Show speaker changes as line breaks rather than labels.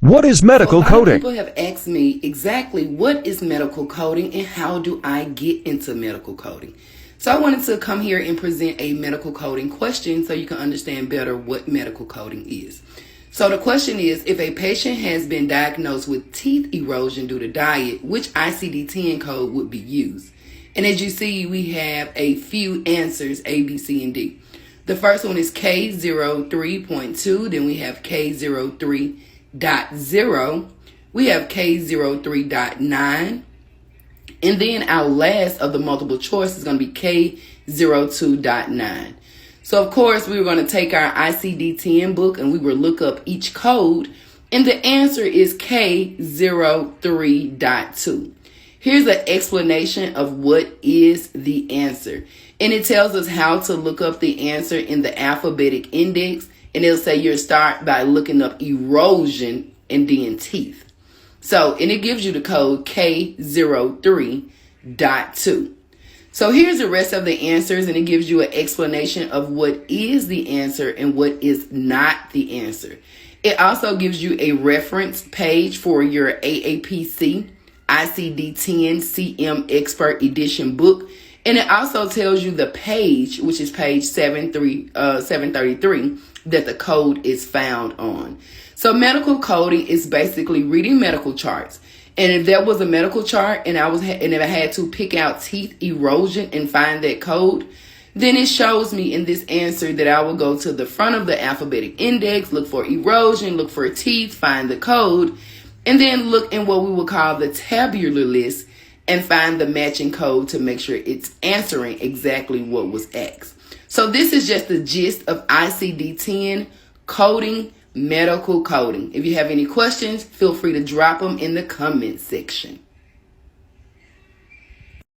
What is medical
A lot of
coding?
people have asked me exactly what is medical coding and how do I get into medical coding. So I wanted to come here and present a medical coding question so you can understand better what medical coding is. So the question is, if a patient has been diagnosed with teeth erosion due to diet, which ICD-10 code would be used? And as you see, we have a few answers, A, B, C, and D. The first one is K03.2, then we have K03.0, we have K03.9, and then our last of the multiple choice is going to be K02.9. So of course we were going to take our ICD-10 book and we will look up each code, and the answer is K03.2. Here's an explanation of what is the answer, and it tells us how to look up the answer in the alphabetic index. And it'll say you start by looking up erosion and then teeth. So, and it gives you the code K03.2. So here's the rest of the answers, and it gives you an explanation of what is the answer and what is not the answer. It also gives you a reference page for your AAPC ICD10CM Expert Edition book. And it also tells you the page, which is page 733, that the code is found on. So medical coding is basically reading medical charts. And if there was a medical chart and if I had to pick out teeth erosion and find that code, then it shows me in this answer that I will go to the front of the alphabetic index, look for erosion, look for teeth, find the code, and then look in what we would call the tabular list and find the matching code to make sure it's answering exactly what was asked. So this is just the gist of ICD-10 coding, medical coding. If you have any questions, feel free to drop them in the comment section.